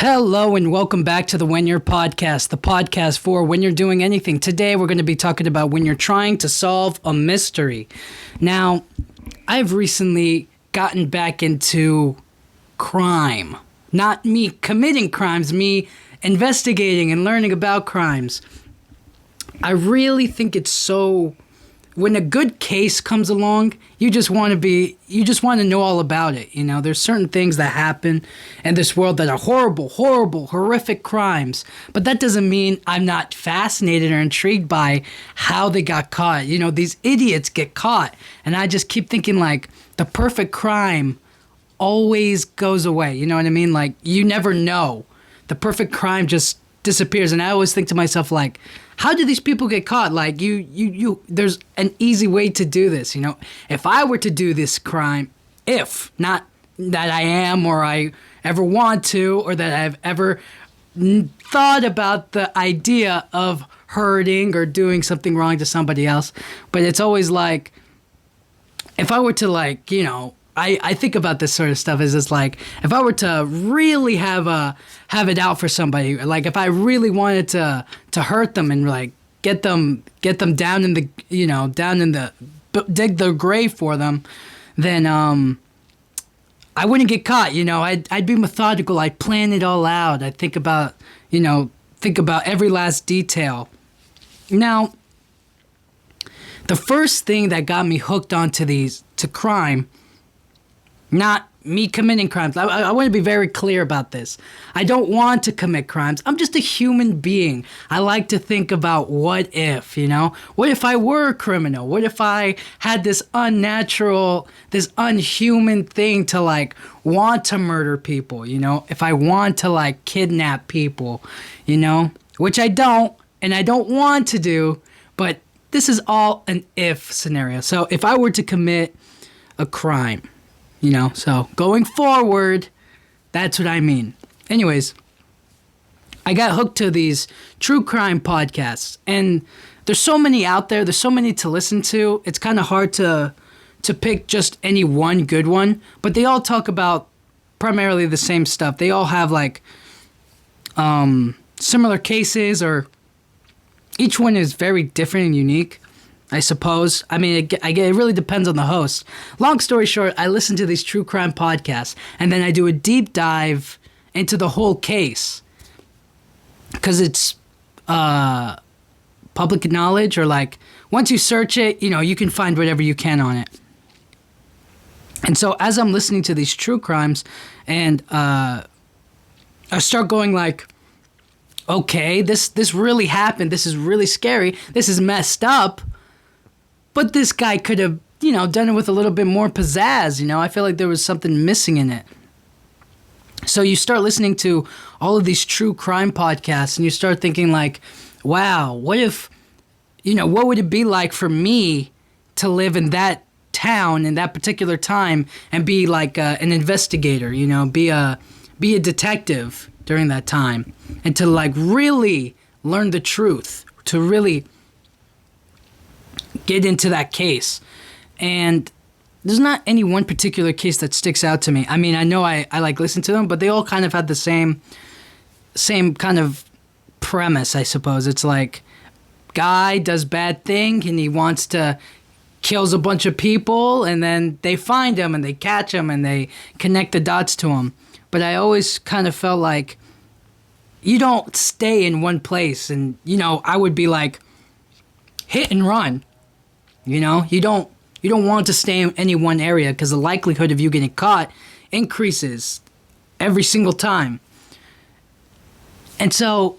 Hello and welcome back to the When You're Podcast, the podcast for when you're doing anything. Today we're going to be talking about when you're trying to solve a mystery. Now, I've recently gotten back into crime. Not me committing crimes, me investigating and learning about crimes. I really think it's so... When a good case comes along, you just want to know all about it. You know, there's certain things that happen in this world that are horrible, horrific crimes. But that doesn't mean I'm not fascinated or intrigued by how they got caught. You know, these idiots get caught. And I just keep thinking, like, the perfect crime always goes away. You know what I mean? Like, you never know. The perfect crime just disappears. And I always think to myself, like, how do these people get caught? Like, there's an easy way to do this, you know? If I were to do this crime, not that I am or I ever want to or that I've ever thought about the idea of hurting or doing something wrong to somebody else, but it's always like, if I were to, like, you know, I think about this sort of stuff as it's like, if I were to really have it out for somebody, like if I really wanted to hurt them and like get them down in the, you know, dig the grave for them, then I wouldn't get caught. You know, I'd be methodical. I'd plan it all out. I'd think about every last detail. Now, the first thing that got me hooked onto to crime. Not me committing crimes. I want to be very clear about this. I don't want to commit crimes. I'm just a human being. I like to think about what if, you know? What if I were a criminal? What if I had this unnatural, this unhuman thing to, like, want to murder people, you know? If I want to, like, kidnap people, you know? Which I don't, and I don't want to do, but this is all an if scenario. So if I were to commit a crime... You know, so going forward, that's what I mean. Anyways, I got hooked to these true crime podcasts, and there's so many out there. There's so many to listen to. It's kind of hard to pick just any one good one, but they all talk about primarily the same stuff. They all have, like, similar cases, or each one is very different and unique, I suppose. I mean, it really depends on the host. Long story short, I listen to these true crime podcasts, and then I do a deep dive into the whole case. Because it's public knowledge, or, like, once you search it, you know, you can find whatever you can on it. And so as I'm listening to these true crimes, and I start going, like, okay, this really happened. This is really scary. This is messed up. But this guy could have, you know, done it with a little bit more pizzazz, you know? I feel like there was something missing in it. So you start listening to all of these true crime podcasts, and you start thinking, like, wow, what if, you know, what would it be like for me to live in that town in that particular time and be like an investigator, you know, be a detective during that time, and to, like, really learn the truth, to really get into that case. And there's not any one particular case that sticks out to me. I mean, I know I like listen to them, but they all kind of had the same kind of premise, I suppose. It's like, guy does bad thing and he kills a bunch of people, and then they find him and they catch him and they connect the dots to him. But I always kind of felt like you don't stay in one place, and, you know, I would be like, hit and run. You know, you don't want to stay in any one area, because the likelihood of you getting caught increases every single time. And so,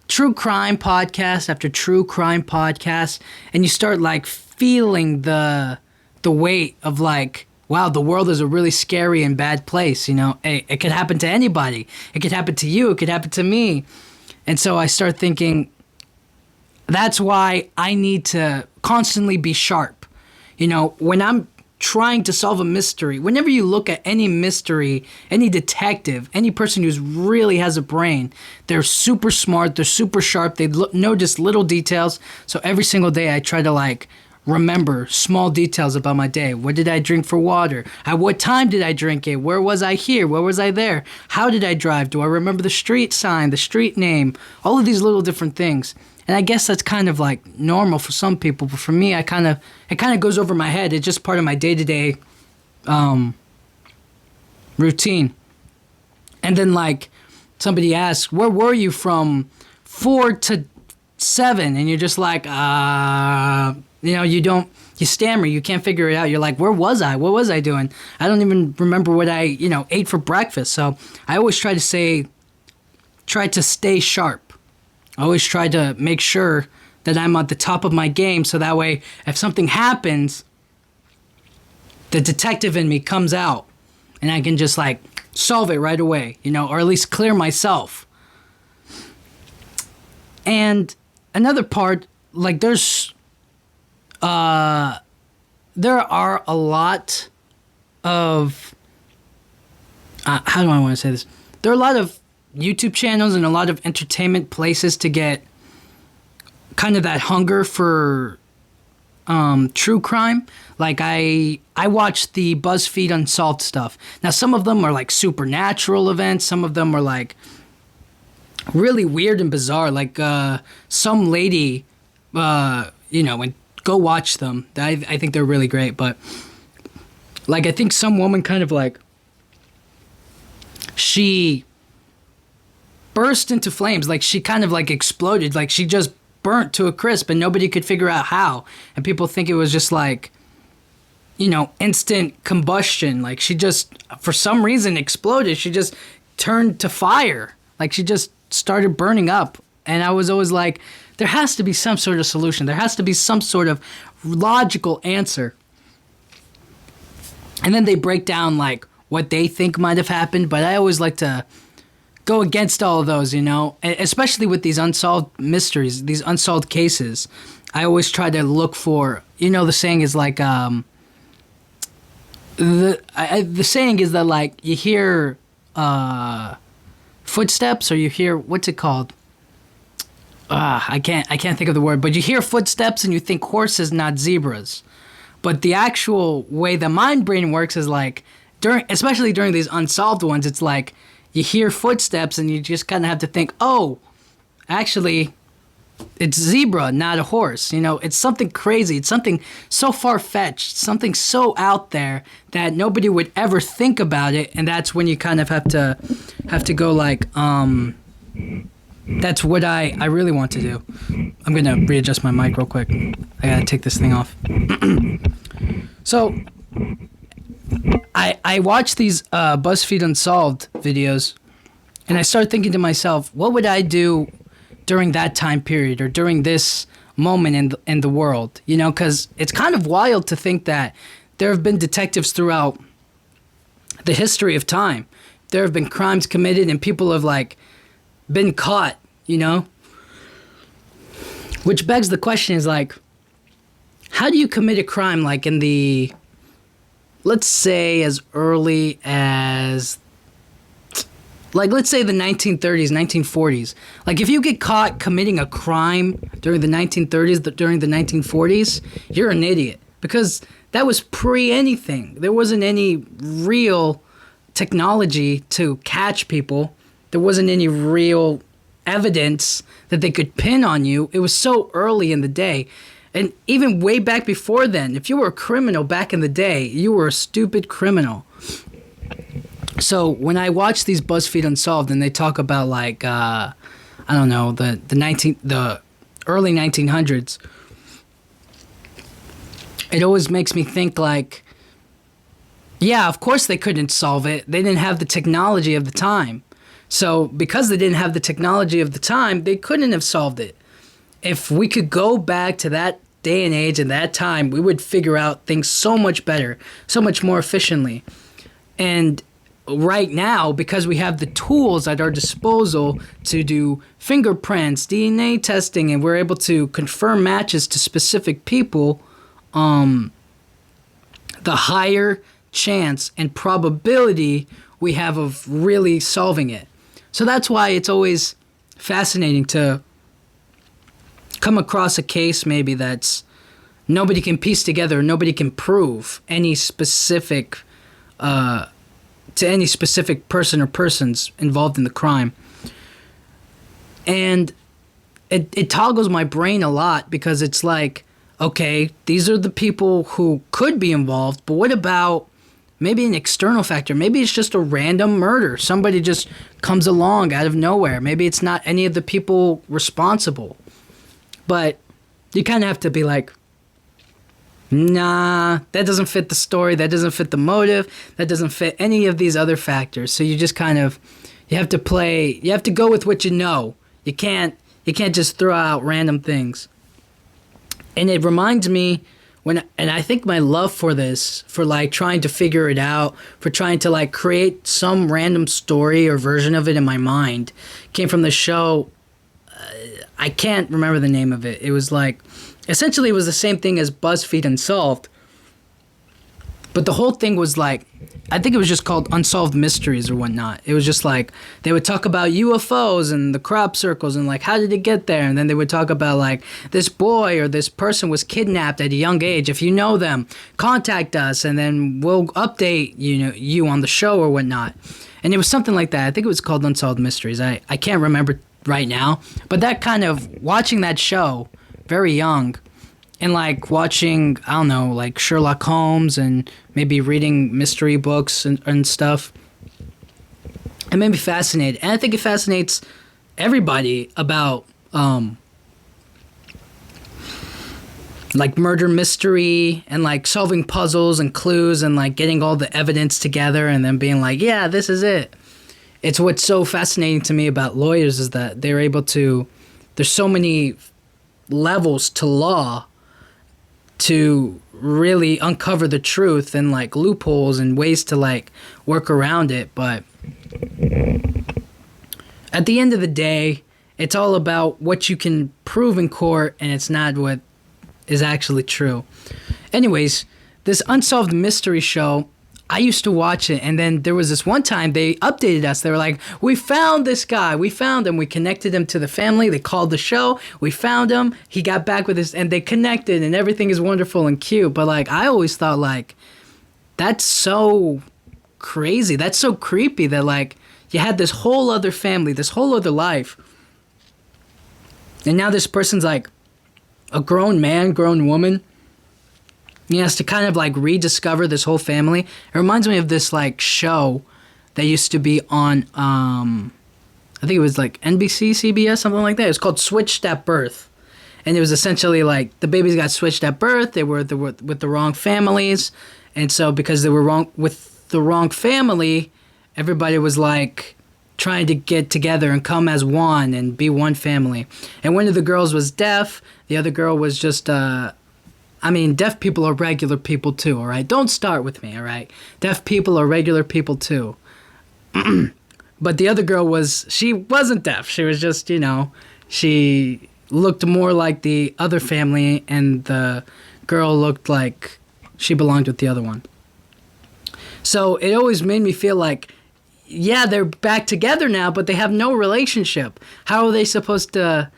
true crime podcast after true crime podcast, and you start, like, feeling the weight of, like, wow, the world is a really scary and bad place, you know? It could happen to anybody. It could happen to you. It could happen to me. And so I start thinking, that's why I need to constantly be sharp. You know, when I'm trying to solve a mystery, whenever you look at any mystery, any detective, any person who really has a brain, they're super smart, they're super sharp, they know just little details. So every single day I try to, like, remember small details about my day. What did I drink for water? At what time did I drink it? Where was I here? Where was I there? How did I drive? Do I remember the street sign, the street name? All of these little different things. And I guess that's kind of like normal for some people, but for me, it kind of goes over my head. It's just part of my day-to-day routine. And then like somebody asks, where were you from 4 to 7? And you're just like, you stammer, you can't figure it out. You're like, where was I? What was I doing? I don't even remember what I, ate for breakfast. So I always try to stay sharp. I always try to make sure that I'm at the top of my game, so that way if something happens, the detective in me comes out and I can just like solve it right away, or at least clear myself. And another part, like there are a lot of, how do I want to say this? There are a lot of YouTube channels and a lot of entertainment places to get kind of that hunger for true crime. Like I watch the BuzzFeed Unsolved stuff. Now some of them are like supernatural events. Some of them are like really weird and bizarre. Like some lady, and go watch them. I think they're really great. But like I think some woman kind of like she burst into flames, like she kind of like exploded, like she just burnt to a crisp and nobody could figure out how. And people think it was just like, instant combustion. Like she just, for some reason, exploded. She just turned to fire. Like she just started burning up. And I was always like, there has to be some sort of solution. There has to be some sort of logical answer. And then they break down like what they think might have happened. But I always like to go against all of those, especially with these unsolved mysteries, these unsolved cases. I always try to look for, the saying is like, the saying is that like you hear footsteps, or you hear, what's it called? I can't think of the word, but you hear footsteps and you think horses, not zebras. But the actual way the mind brain works is like especially during these unsolved ones, it's like you hear footsteps and you just kind of have to think, oh, actually, it's zebra, not a horse. It's something crazy. It's something so far-fetched, something so out there that nobody would ever think about it. And that's when you kind of have to go like, that's what I really want to do. I'm going to readjust my mic real quick. I got to take this thing off. So I watch these BuzzFeed Unsolved videos, and I start thinking to myself, what would I do during that time period or during this moment in the world? Because it's kind of wild to think that there have been detectives throughout the history of time. There have been crimes committed and people have like been caught, Which begs the question is like, how do you commit a crime like in the, let's say as early as, like, let's say the 1930s, 1940s. Like, if you get caught committing a crime during the 1930s, during the 1940s, you're an idiot. Because that was pre-anything. There wasn't any real technology to catch people. There wasn't any real evidence that they could pin on you. It was so early in the day. And even way back before then, if you were a criminal back in the day, you were a stupid criminal. So when I watch these BuzzFeed Unsolved and they talk about like, I don't know, the early 1900s, it always makes me think like, yeah, of course they couldn't solve it. They didn't have the technology of the time. So because they didn't have the technology of the time, they couldn't have solved it. If we could go back to that day and age and that time, we would figure out things so much better, so much more efficiently. And right now, because we have the tools at our disposal to do fingerprints, DNA testing, and we're able to confirm matches to specific people, the higher chance and probability we have of really solving it. So that's why it's always fascinating to come across a case maybe that's nobody can piece together, nobody can prove any specific to any specific person or persons involved in the crime. And it toggles my brain a lot, because it's like, okay, these are the people who could be involved, but what about maybe an external factor? Maybe it's just a random murder. Somebody just comes along out of nowhere. Maybe it's not any of the people responsible. But you kind of have to be like, nah, that doesn't fit the story. That doesn't fit the motive. That doesn't fit any of these other factors. So you just kind of, you have to go with what you know. You can't just throw out random things. And it reminds me and I think my love for this, for like trying to figure it out, for trying to like create some random story or version of it in my mind, came from the show. I can't remember the name of it. It was like, essentially it was the same thing as BuzzFeed Unsolved. But the whole thing was like, I think it was just called Unsolved Mysteries or whatnot. It was just like, they would talk about UFOs and the crop circles and like, how did it get there? And then they would talk about like, this boy or this person was kidnapped at a young age. If you know them, contact us and then we'll update you on the show or whatnot. And it was something like that. I think it was called Unsolved Mysteries. I can't remember right now. But that kind of, watching that show, very young, and like watching, I don't know, like Sherlock Holmes and maybe reading mystery books and stuff, it made me fascinated. And I think it fascinates everybody about like murder mystery and like solving puzzles and clues and like getting all the evidence together and then being like, yeah, this is it. It's what's so fascinating to me about lawyers is that they're able to, there's so many levels to law to really uncover the truth and like loopholes and ways to like work around it. But at the end of the day, it's all about what you can prove in court, and it's not what is actually true. Anyways, this Unsolved Mystery show, I used to watch it, and then there was this one time they updated us. They were like, we found this guy. We found him. We connected him to the family. They called the show. We found him. He got back with us, and they connected, and everything is wonderful and cute. But, like, I always thought, like, that's so crazy. That's so creepy that, like, you had this whole other family, this whole other life. And now this person's, like, a grown man, grown woman. He has to kind of like rediscover this whole family. It reminds me of this like show that used to be on, I think it was like NBC, CBS, something like that. It was called Switched at Birth. And it was essentially like the babies got switched at birth. They were with the wrong families. And so because they were wrong with the wrong family, everybody was like trying to get together and come as one and be one family. And one of the girls was deaf. The other girl was just, deaf people are regular people too, all right? Don't start with me, all right? Deaf people are regular people too. But the other girl she wasn't deaf. She was just, she looked more like the other family, and the girl looked like she belonged with the other one. So it always made me feel like, yeah, they're back together now, but they have no relationship. How are they supposed to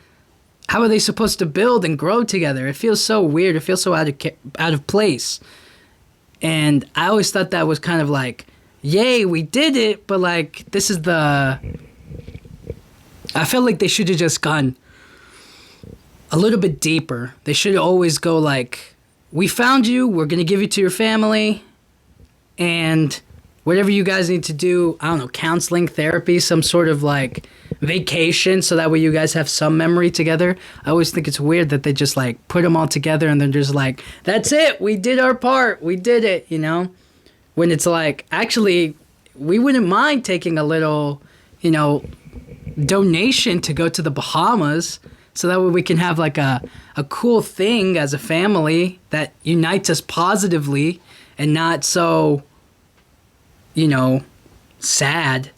build and grow together? It feels so weird. It feels so out of place. And I always thought that was kind of like, yay, we did it, but like this is I felt like they should have just gone a little bit deeper. They should always go like, we found you, we're going to give you to your family, and whatever you guys need to do, I don't know, counseling, therapy, some sort of like vacation, so that way you guys have some memory together. I always think it's weird that they just like put them all together and then just like, that's it, we did our part, we did it, when it's like, actually, we wouldn't mind taking a little, donation to go to the Bahamas, so that way we can have like a cool thing as a family that unites us positively and not so, sad.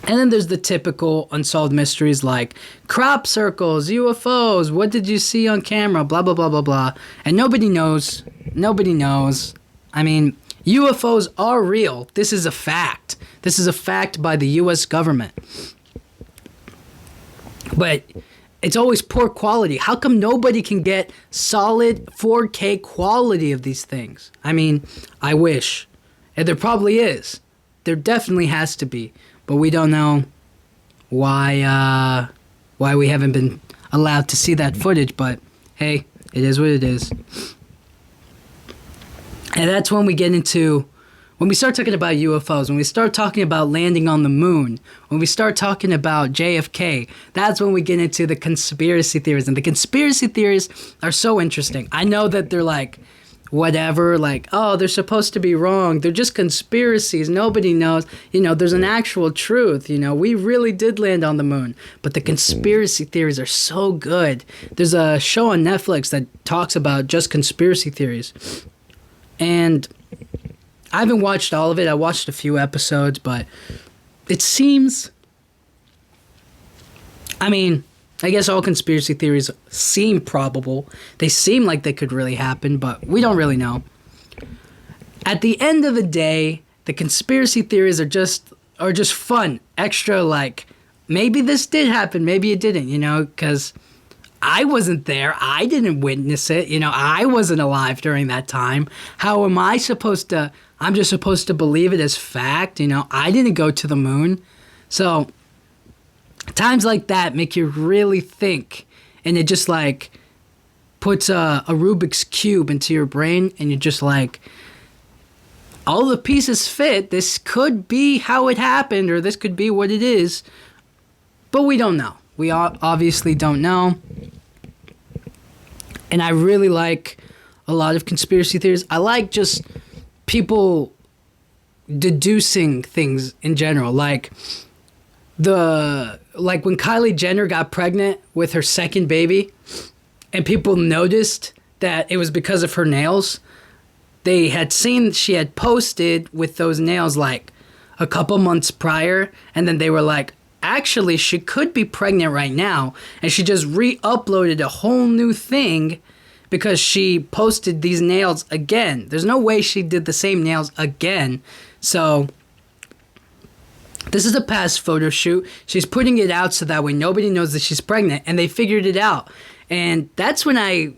And then there's the typical unsolved mysteries like crop circles, UFOs, what did you see on camera, blah, blah, blah, blah, blah. And nobody knows. Nobody knows. I mean, UFOs are real. This is a fact. This is a fact by the U.S. government. But it's always poor quality. How come nobody can get solid 4K quality of these things? I mean, I wish. And there probably is. There definitely has to be. But we don't know why we haven't been allowed to see that footage. But hey, it is what it is. And that's when we get into... When we start talking about UFOs, when we start talking about landing on the moon, when we start talking about JFK, that's when we get into the conspiracy theories. And the conspiracy theories are so interesting. I know that they're like, whatever, like, oh, they're supposed to be wrong. They're just conspiracies. Nobody knows. You know, there's an actual truth. You know, we really did land on the moon. But the conspiracy theories are so good. There's a show on Netflix that talks about just conspiracy theories. And... I haven't watched all of it. I watched a few episodes, but it seems... I mean, I guess all conspiracy theories seem probable. They seem like they could really happen, but we don't really know. At the end of the day, the conspiracy theories are just fun. Extra, like, maybe this did happen, maybe it didn't, you know, because... I wasn't there. I didn't witness it. You know, I wasn't alive during that time. How am I supposed to... I'm just supposed to believe it as fact. You know, I didn't go to the moon. So, times like that make you really think. And it just, like, puts a Rubik's Cube into your brain. And you're just like, all the pieces fit. This could be how it happened. Or this could be what it is. But we don't know. We obviously don't know. And I really like a lot of conspiracy theories. I like just people deducing things in general. Like when Kylie Jenner got pregnant with her second baby and people noticed that it was because of her nails. They had seen she had posted with those nails like a couple months prior, and then they were like, actually, she could be pregnant right now, and she just re-uploaded a whole new thing because she posted these nails again. There's no way she did the same nails again. So, this is a past photo shoot. She's putting it out so that way nobody knows that she's pregnant, and they figured it out. And that's when I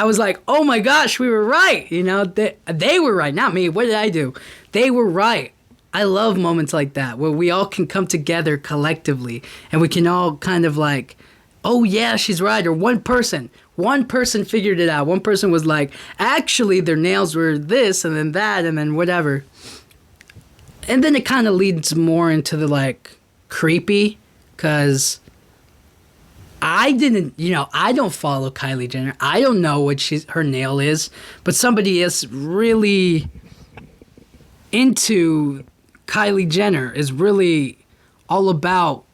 was like, oh my gosh, we were right. You know, they were right, not me. What did I do? They were right. I love moments like that where we all can come together collectively and we can all kind of like, oh yeah, she's right. Or one person figured it out. One person was like, actually their nails were this and then that and then whatever. And then it kind of leads more into the like creepy, because I don't follow Kylie Jenner. I don't know what her nail is, but somebody is really into Kylie Jenner, is really all about,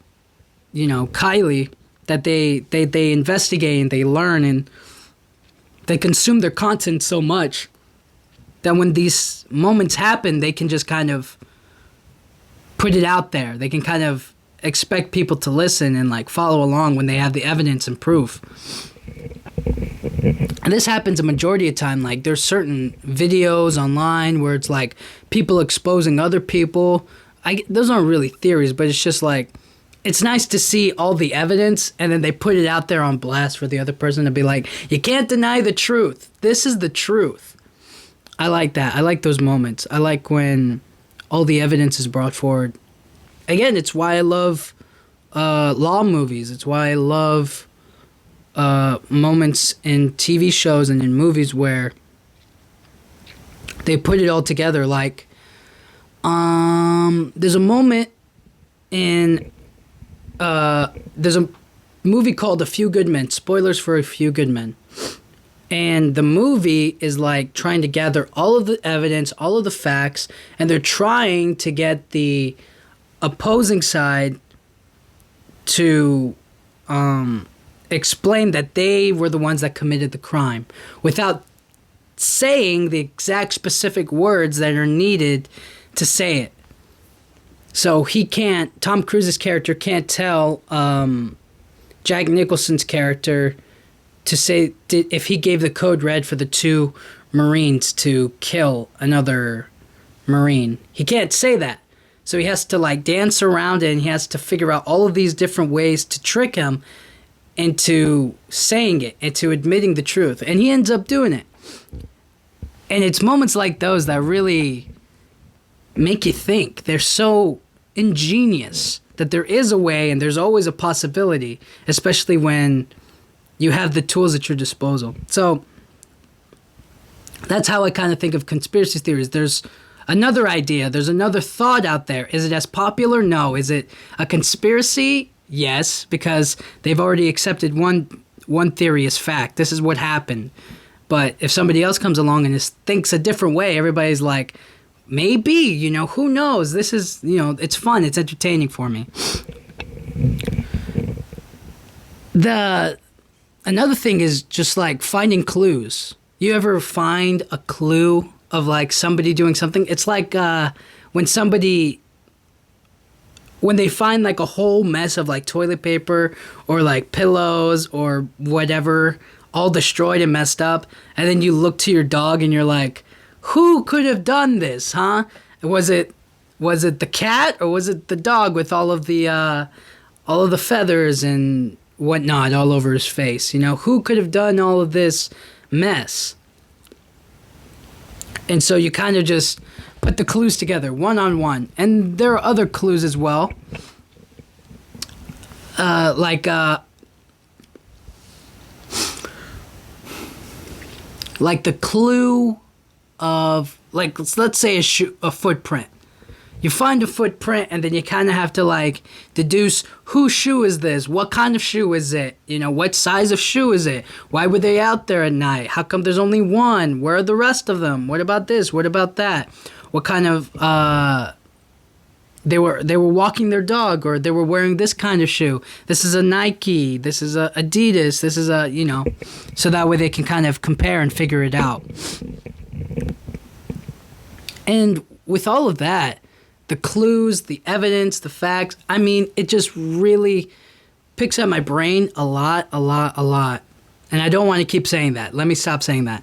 Kylie, that they investigate and they learn and they consume their content so much that when these moments happen, they can just kind of put it out there. They can kind of expect people to listen and like follow along when they have the evidence and proof. And this happens a majority of time. Like there's certain videos online where it's like people exposing other people. Those aren't really theories, but it's just like, it's nice to see all the evidence and then they put it out there on blast for the other person to be like, you can't deny the truth. This is the truth. I like that. I like those moments. I like when all the evidence is brought forward. Again, it's why I love law movies. It's why I love moments in TV shows and in movies where they put it all together. Like, there's a moment in there's a movie called A Few Good Men. Spoilers for A Few Good Men. And the movie is like trying to gather all of the evidence, all of the facts, and they're trying to get the opposing side to explain that they were the ones that committed the crime without saying the exact specific words that are needed to say it. So Tom Cruise's character can't tell Jack Nicholson's character to say if he gave the code red for the two Marines to kill another Marine. He can't say that. So he has to like dance around it and he has to figure out all of these different ways to trick him into saying it, into admitting the truth. And he ends up doing it. And it's moments like those that really make you think. They're so ingenious that there is a way and there's always a possibility, especially when you have the tools at your disposal. So that's how I kind of think of conspiracy theories. There's another idea. There's another thought out there. Is it as popular? No. Is it a conspiracy? Yes, because they've already accepted one theory as fact. This is what happened. But if somebody else comes along and thinks a different way, everybody's like, maybe, who knows? This is, it's fun. It's entertaining for me. Another thing is just like finding clues. You ever find a clue of like somebody doing something? It's like when they find like a whole mess of like toilet paper or like pillows or whatever, all destroyed and messed up, and then you look to your dog and you're like, who could have done this, huh? Was it the cat or was it the dog with all of the feathers and whatnot all over his face? Who could have done all of this mess? And so you kind of just put the clues together one on one. And there are other clues as well. Like the clue of, like, let's say a footprint. You find a footprint and then you kind of have to like deduce whose shoe is this? What kind of shoe is it? What size of shoe is it? Why were they out there at night? How come there's only one? Where are the rest of them? What about this? What about that? What kind of they were walking their dog, or they were wearing this kind of shoe. This is a Nike, this is a Adidas, this is a, so that way they can kind of compare and figure it out. And with all of that, the clues, the evidence, the facts, it just really picks at my brain a lot. And I don't want to keep saying that. Let me stop saying that.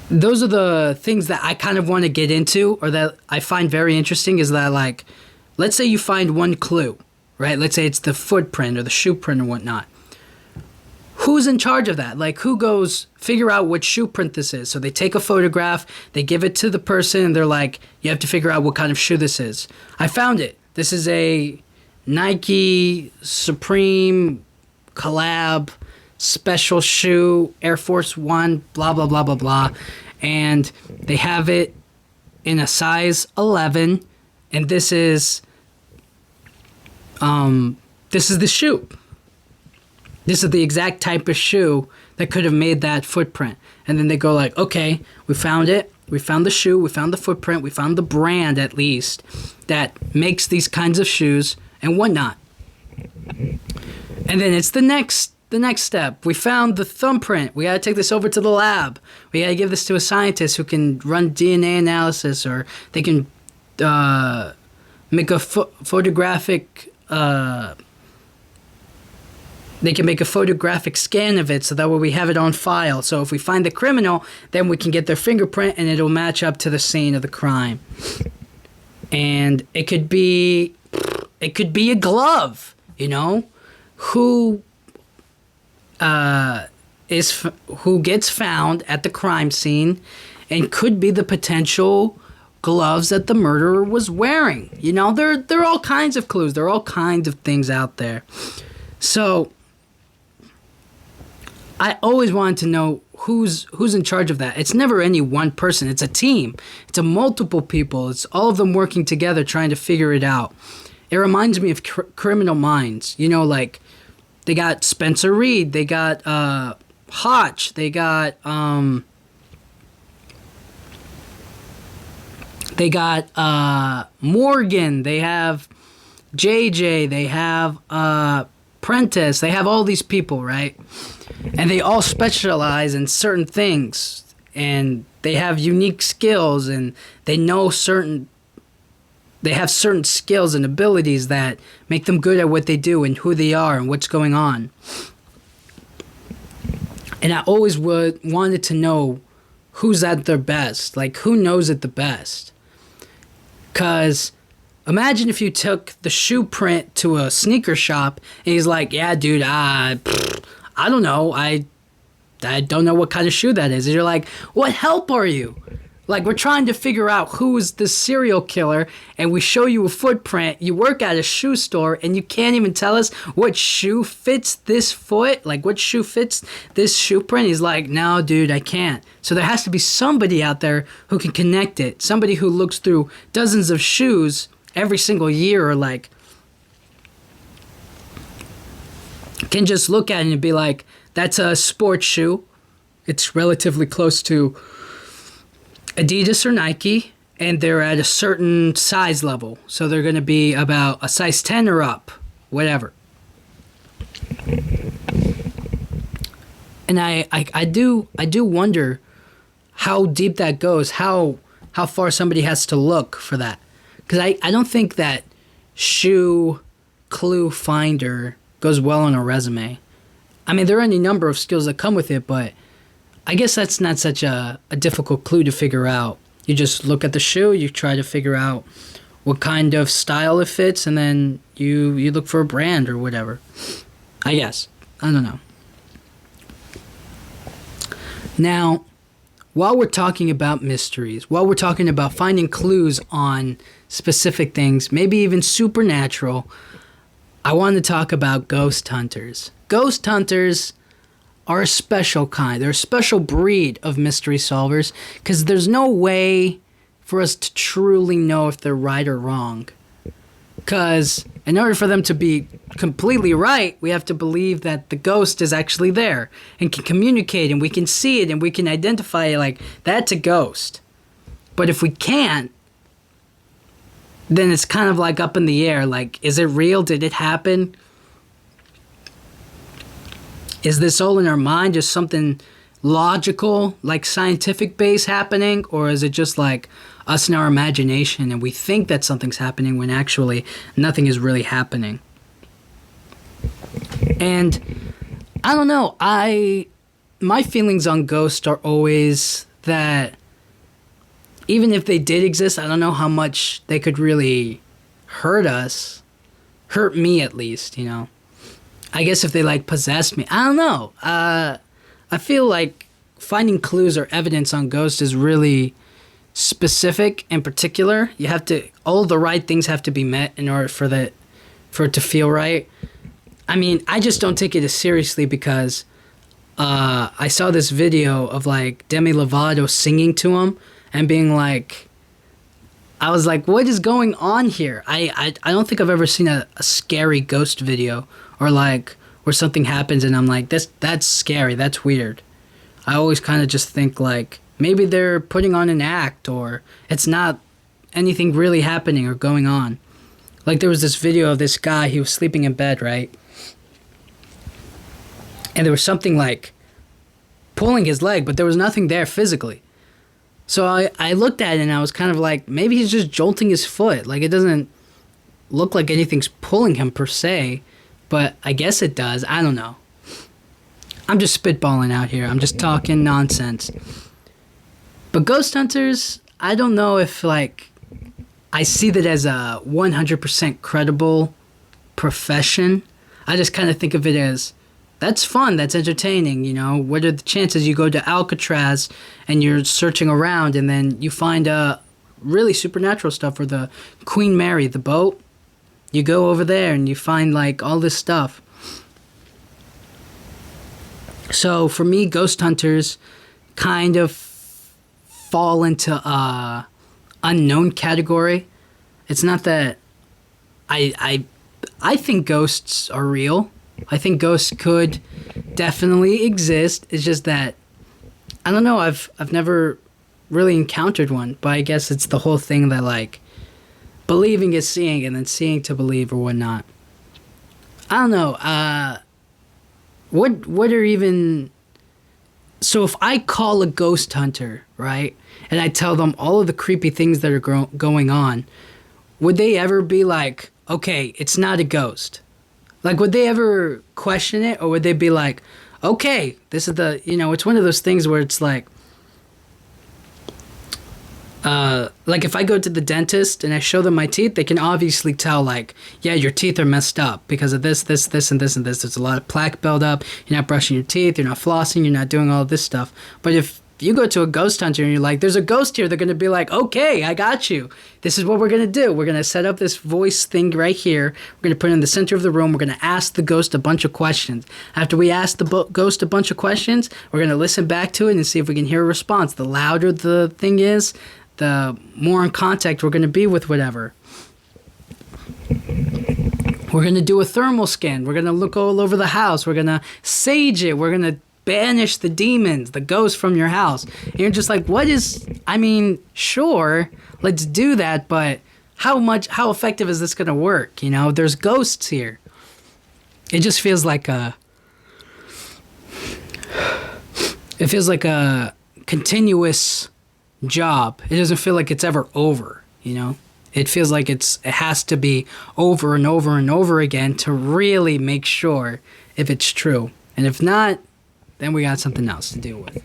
Those are the things that I kind of want to get into, or that I find very interesting, is that, like, let's say you find one clue, right? Let's say it's the footprint or the shoe print or whatnot. Who's in charge of that? Like, who goes figure out what shoe print this is? So they take a photograph, they give it to the person, and they're like, you have to figure out what kind of shoe this is. I found it. This is a Nike Supreme collab special shoe, Air Force One, blah, blah, blah, blah, blah. And they have it in a size 11, and this is the shoe. This is the exact type of shoe that could have made that footprint. And then they go like, okay, we found it. We found the shoe. We found the footprint. We found the brand, at least, that makes these kinds of shoes and whatnot. And then it's the next step. We found the thumbprint. We got to take this over to the lab. We got to give this to a scientist who can run DNA analysis, or they can make a photographic... They can make a photographic scan of it, so that way we have it on file. So if we find the criminal, then we can get their fingerprint and it'll match up to the scene of the crime. And it could be a glove, who gets found at the crime scene, and could be the potential gloves that the murderer was wearing. There are all kinds of clues. There are all kinds of things out there. So I always wanted to know who's in charge of that. It's never any one person. It's a team. It's a multiple people. It's all of them working together trying to figure it out. It reminds me of Criminal Minds. Like, they got Spencer Reed. They got Hotch. They got Morgan. They have JJ. They have Prentice. They have all these people, right? And they all specialize in certain things, and they have unique skills, and they have certain skills and abilities that make them good at what they do and who they are and what's going on. And I always wanted to know who's at their best, like who knows it the best. Because Imagine if you took the shoe print to a sneaker shop and he's like, yeah, dude, I don't know. I don't know what kind of shoe that is. And you're like, what help are you? Like, we're trying to figure out who's the serial killer, and we show you a footprint. You work at a shoe store, and you can't even tell us what shoe fits this foot? Like, what shoe fits this shoe print? He's like, no, dude, I can't. So there has to be somebody out there who can connect it. Somebody who looks through dozens of shoes every single year, or, like, can just look at it and be like, that's a sports shoe. It's relatively close to Adidas or Nike, and they're at a certain size level. So they're going to be about a size 10 or up, whatever. And I do wonder how deep that goes, how far somebody has to look for that. Because I don't think that shoe clue finder goes well on a resume. I mean, there are any number of skills that come with it, but I guess that's not such a difficult clue to figure out. You just look at the shoe, you try to figure out what kind of style it fits, and then you look for a brand or whatever. I guess. I don't know. Now, while we're talking about mysteries, while we're talking about finding clues on specific things, maybe even supernatural, I want to talk about ghost hunters. Ghost hunters are a special kind. They're a special breed of mystery solvers because there's no way for us to truly know if they're right or wrong. Because in order for them to be completely right, we have to believe that the ghost is actually there and can communicate, and we can see it and we can identify it like, that's a ghost. But if we can't, then it's kind of like up in the air. Like, is it real? Did it happen? Is this all in our mind, just something logical, like scientific base happening? Or is it just like us in our imagination and we think that something's happening when actually nothing is really happening? And I don't know. My feelings on ghosts are always that even if they did exist, I don't know how much they could really hurt us. Hurt me, at least, you know. I guess if they, like, possessed me. I don't know. I feel like finding clues or evidence on ghosts is really specific and particular. You have to... all the right things have to be met in order for it to feel right. I mean, I just don't take it as seriously because I saw this video of, like, Demi Lovato singing to him and being like... I was like, what is going on here? I don't think I've ever seen a scary ghost video or like where something happens and I'm like, that's scary, that's weird. I always kind of just think like maybe they're putting on an act or it's not anything really happening or going on. Like there was this video of this guy, he was sleeping in bed, right? And there was something like pulling his leg, but there was nothing there physically. So I looked at it and I was kind of like, maybe he's just jolting his foot. Like, it doesn't look like anything's pulling him per se, but I guess it does. I don't know. I'm just spitballing out here. I'm just talking nonsense. But ghost hunters, I don't know if, like, I see that as a 100% credible profession. I just kind of think of it as, that's fun, that's entertaining, you know. What are the chances you go to Alcatraz and you're searching around and then you find really supernatural stuff, or the Queen Mary, the boat? You go over there and you find like all this stuff. So for me, ghost hunters kind of fall into unknown category. It's not that I think ghosts are real. I think ghosts could definitely exist. It's just that I don't know. I've never really encountered one, but I guess it's the whole thing that like believing is seeing, and then seeing to believe, or whatnot. I don't know. What are even? So if I call a ghost hunter, right, and I tell them all of the creepy things that are going on, would they ever be like, okay, it's not a ghost? Like, would they ever question it? Or would they be like, okay, this is the, you know, it's one of those things where it's like, like if I go to the dentist and I show them my teeth, they can obviously tell like, yeah, your teeth are messed up because of this, this, this, and this, and this. There's a lot of plaque buildup. You're not brushing your teeth. You're not flossing. You're not doing all this stuff. But if you go to a ghost hunter and you're like, there's a ghost here, they're going to be like, okay, I got you. This is what we're going to do. We're going to set up this voice thing right here. We're going to put it in the center of the room. We're going to ask the ghost a bunch of questions. After we ask the ghost a bunch of questions, we're going to listen back to it and see if we can hear a response. The louder the thing is, the more in contact we're going to be with whatever. We're going to do a thermal scan. We're going to look all over the house. We're going to sage it. We're going to banish the demons, the ghosts from your house. And you're just like, sure, let's do that, but how effective is this going to work? You know, there's ghosts here. It just feels like a continuous job. It doesn't feel like it's ever over, you know? It feels like it has to be over and over and over again to really make sure if it's true. And if not, then we got something else to deal with.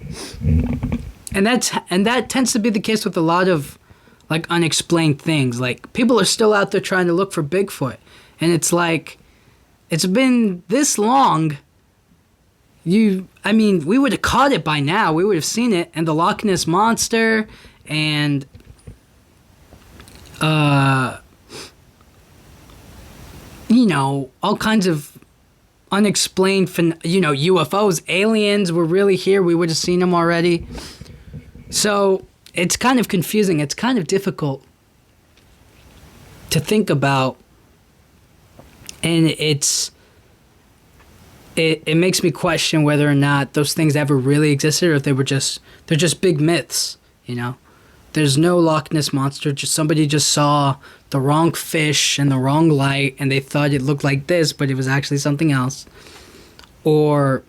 And that tends to be the case with a lot of like unexplained things. Like people are still out there trying to look for Bigfoot. And it's like, it's been this long. We would have caught it by now. We would have seen it. And the Loch Ness Monster and all kinds of unexplained, UFOs, aliens were really here. We would have seen them already. So it's kind of confusing. It's kind of difficult to think about. And it makes me question whether or not those things ever really existed or if they're just big myths, you know? There's no Loch Ness Monster. Just somebody just saw the wrong fish in the wrong light and they thought it looked like this, but it was actually something else. Or,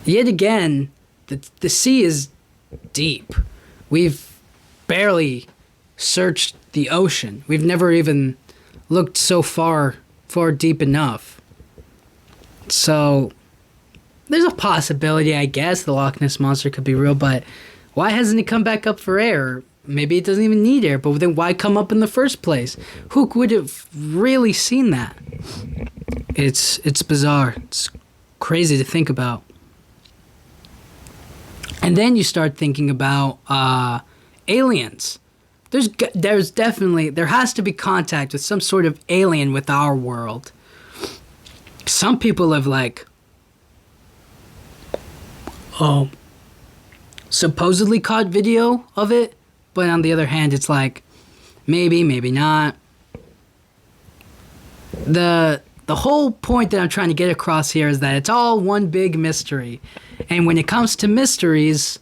yet again, the sea is deep. We've barely searched the ocean. We've never even looked so far deep enough. So, there's a possibility, I guess, the Loch Ness Monster could be real, but why hasn't it come back up for air? Maybe it doesn't even need air, but then why come up in the first place? Who would have really seen that? It's bizarre. It's crazy to think about. And then you start thinking about aliens. There has to be contact with some sort of alien with our world. Some people have supposedly caught video of it, but on the other hand, it's like maybe not. The whole point that I'm trying to get across here is that it's all one big mystery. And when it comes to mysteries,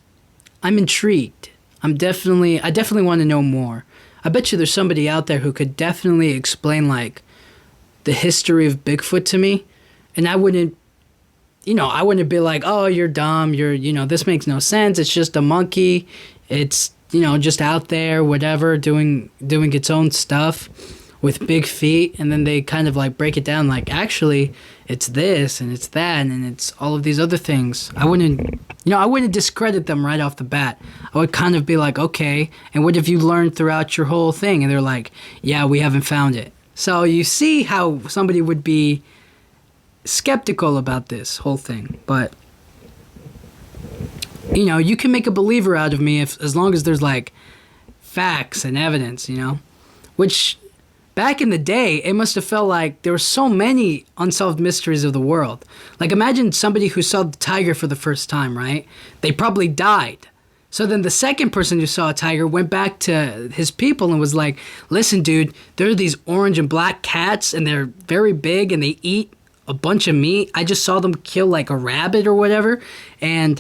I'm intrigued. I definitely want to know more. I bet you there's somebody out there who could definitely explain like the history of Bigfoot to me, and I wouldn't be like, oh, you're dumb, this makes no sense, it's just a monkey, it's, just out there, whatever, doing its own stuff with big feet, and then they kind of like break it down like, actually, it's this, and it's that, and it's all of these other things. I wouldn't discredit them right off the bat. I would kind of be like, okay, and what have you learned throughout your whole thing? And they're like, yeah, we haven't found it. So you see how somebody would be skeptical about this whole thing, but you can make a believer out of me as long as there's like facts and evidence, which back in the day it must have felt like there were so many unsolved mysteries of the world. Like imagine somebody who saw the tiger for the first time, right? They probably died. So then the second person who saw a tiger went back to his people and was like, listen, dude, there are these orange and black cats and they're very big and they eat a bunch of meat. I just saw them kill like a rabbit or whatever, and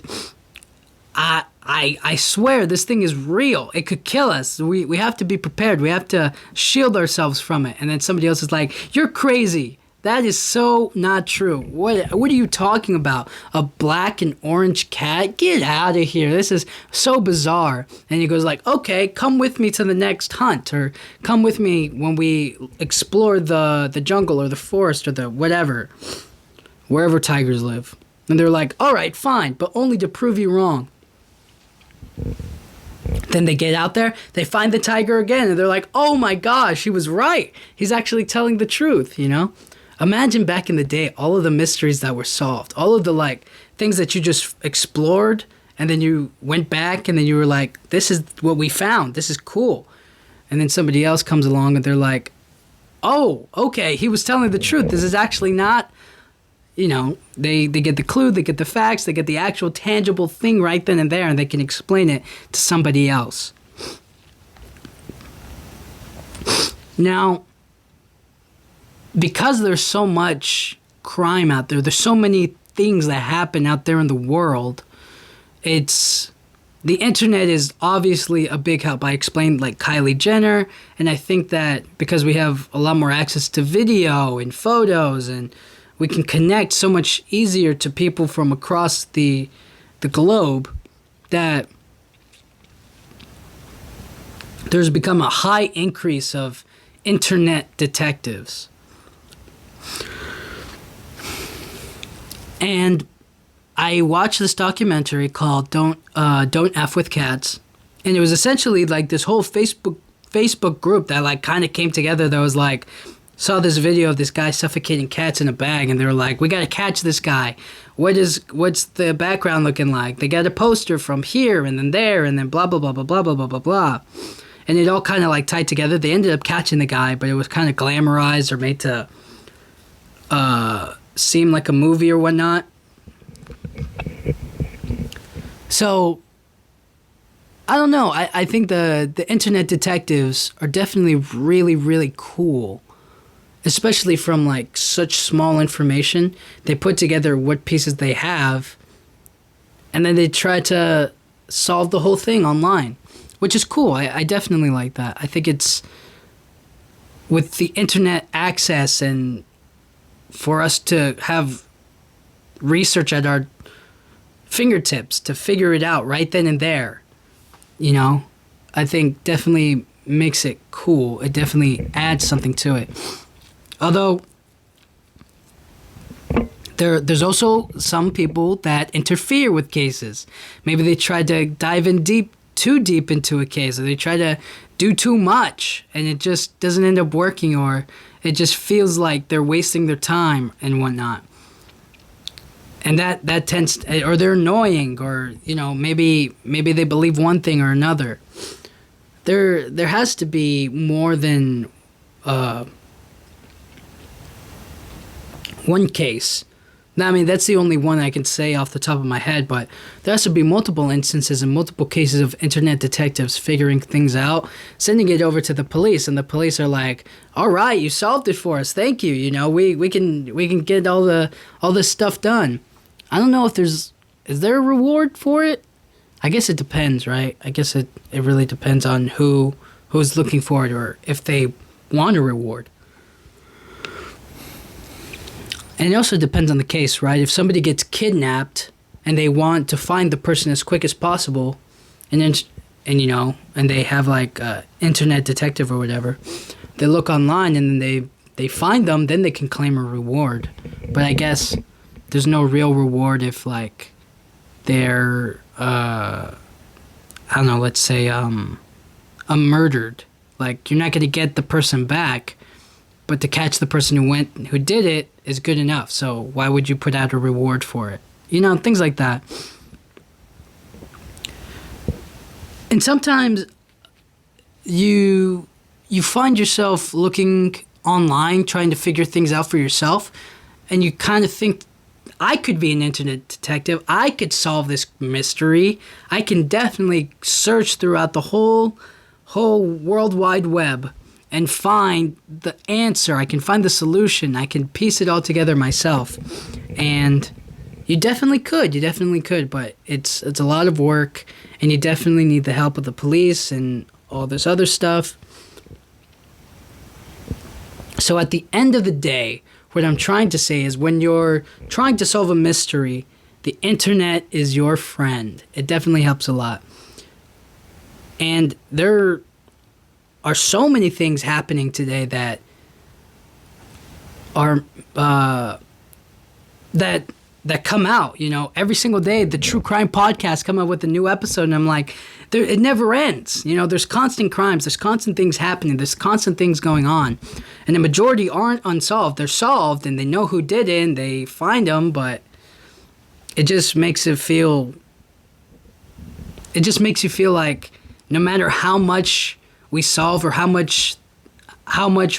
I swear this thing is real. It could kill us. We have to be prepared. We have to shield ourselves from it. And then somebody else is like, you're crazy. That is so not true. What are you talking about? A black and orange cat? Get out of here. This is so bizarre. And he goes like, okay, come with me to the next hunt, or come with me when we explore the jungle or the forest or the whatever, wherever tigers live. And they're like, all right, fine, but only to prove you wrong. Then they get out there, they find the tiger again, and they're like, oh my gosh, he was right. He's actually telling the truth, you know? Imagine back in the day, all of the mysteries that were solved, all of the like things that you just explored, and then you went back and then you were like, this is what we found. This is cool. And then somebody else comes along and they're like, oh, okay, he was telling the truth. This is actually not, you know, they get the clue, they get the facts, they get the actual tangible thing right then and there, and they can explain it to somebody else. Now, because there's so much crime out there, there's so many things that happen out there in the world, the internet is obviously a big help. I explained like Kylie Jenner, and I think that because we have a lot more access to video and photos, and we can connect so much easier to people from across the globe, that there's become a high increase of internet detectives. And I watched this documentary called Don't F with Cats, and it was essentially like this whole Facebook group that like kind of came together that was like, saw this video of this guy suffocating cats in a bag, and they were like, we got to catch this guy. What's the background looking like? They got a poster from here and then there and then blah, blah, blah, blah, blah, blah, blah, blah, blah. And it all kind of like tied together. They ended up catching the guy, but it was kind of glamorized or made to seem like a movie or whatnot. So, I don't know. I think the internet detectives are definitely really, really cool. Especially from like such small information. They put together what pieces they have, and then they try to solve the whole thing online, which is cool. I definitely like that. I think it's, with the internet access and for us to have research at our fingertips to figure it out right then and there, you know, I think definitely makes it cool. It definitely adds something to it. Although there's also some people that interfere with cases. Maybe they try to dive in too deep into a case, or they try to do too much, and it just doesn't end up working, or it just feels like they're wasting their time and whatnot. And that tends to, or they're annoying, or you know, maybe they believe one thing or another. There has to be more than one case. Now, I mean, that's the only one I can say off the top of my head, but there has to be multiple instances and multiple cases of internet detectives figuring things out, sending it over to the police, and the police are like, all right, you solved it for us, thank you, you know, we can get all this stuff done. I don't know if is there a reward for it? I guess it depends, right? I guess it really depends on who's looking for it, or if they want a reward. And it also depends on the case, right? If somebody gets kidnapped and they want to find the person as quick as possible, and you know, and they have like internet detective or whatever, they look online and then they find them, then they can claim a reward. But I guess there's no real reward if like they're I don't know, let's say murdered. Like, you're not going to get the person back, but to catch the person who did it is good enough. So why would you put out a reward for it? You know, things like that. And sometimes you find yourself looking online, trying to figure things out for yourself, and you kind of think, I could be an internet detective. I could solve this mystery. I can definitely search throughout the whole World Wide Web and find the answer. I can find the solution. I can piece it all together myself. And you definitely could, but it's a lot of work, and you definitely need the help of the police and all this other stuff. So at the end of the day, what I'm trying to say is, when you're trying to solve a mystery, the internet is your friend. It definitely helps a lot. And there are so many things happening today that are that that come out. Every single day, the true crime podcasts come up with a new episode, and I'm like, it never ends. There's constant crimes, there's constant things happening, there's constant things going on, and the majority aren't unsolved. They're solved, and they know who did it, and they find them, but it just makes you feel like no matter how much we solve or how much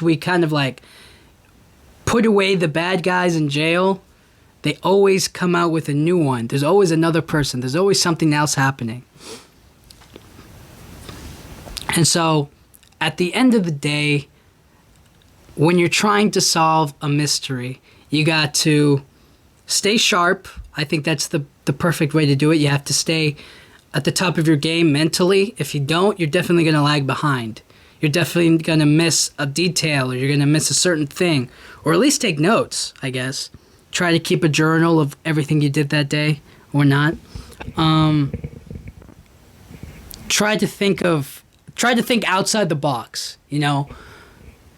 we kind of like put away the bad guys in jail, they always come out with a new one. There's always another person. There's always something else happening. And so at the end of the day, when you're trying to solve a mystery, you got to stay sharp. I think that's the perfect way to do it. You have to stay at the top of your game mentally. If you don't, you're definitely going to lag behind. You're definitely going to miss a detail, or you're going to miss a certain thing, or at least take notes, I guess. Try to keep a journal of everything you did that day or not. Try to think outside the box,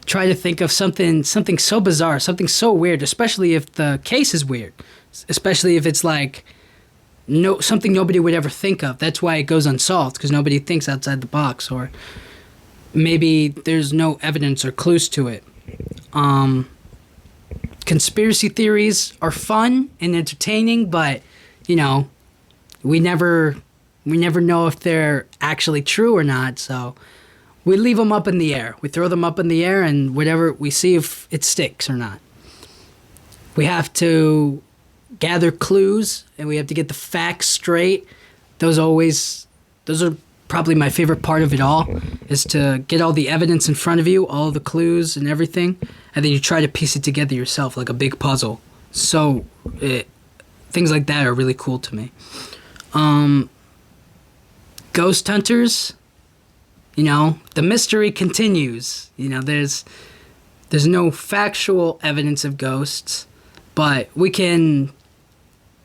Try to think of something so bizarre, something so weird, especially if the case is weird. Especially if it's like something nobody would ever think of. That's why it goes unsolved, because nobody thinks outside the box, or maybe there's no evidence or clues to it. Conspiracy theories are fun and entertaining, but we never know if they're actually true or not. So we leave them up in the air. We throw them up in the air, and whatever we see if it sticks or not. We have to gather clues, and we have to get the facts straight. Those are probably my favorite part of it all, is to get all the evidence in front of you, all the clues and everything, and then you try to piece it together yourself like a big puzzle. So things like that are really cool to me. Ghost hunters, the mystery continues. There's no factual evidence of ghosts, but we can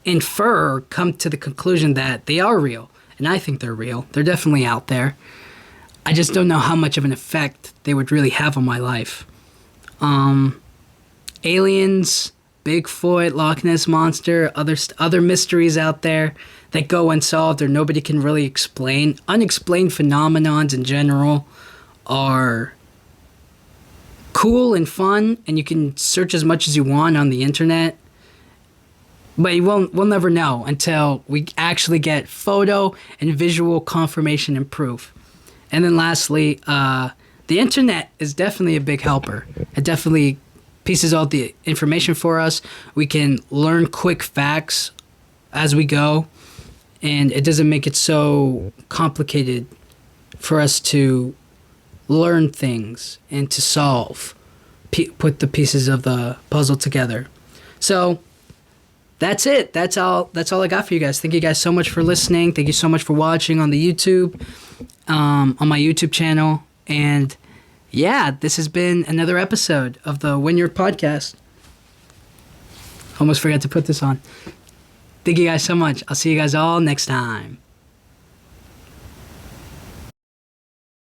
infer or come to the conclusion that they are real. And I think they're real. They're definitely out there. I just don't know how much of an effect they would really have on my life. Aliens, Bigfoot, Loch Ness Monster, other mysteries out there that go unsolved or nobody can really explain. Unexplained phenomenons in general are cool and fun, and you can search as much as you want on the internet. But we'll never know until we actually get photo and visual confirmation and proof. And then lastly, the internet is definitely a big helper. It definitely pieces out the information for us. We can learn quick facts as we go, and it doesn't make it so complicated for us to learn things and to solve, put the pieces of the puzzle together. So that's it. That's all I got for you guys. Thank you guys so much for listening. Thank you so much for watching on the YouTube, on my YouTube channel. And yeah, this has been another episode of the When You're podcast. Almost forgot to put this on. Thank you guys so much. I'll see you guys all next time.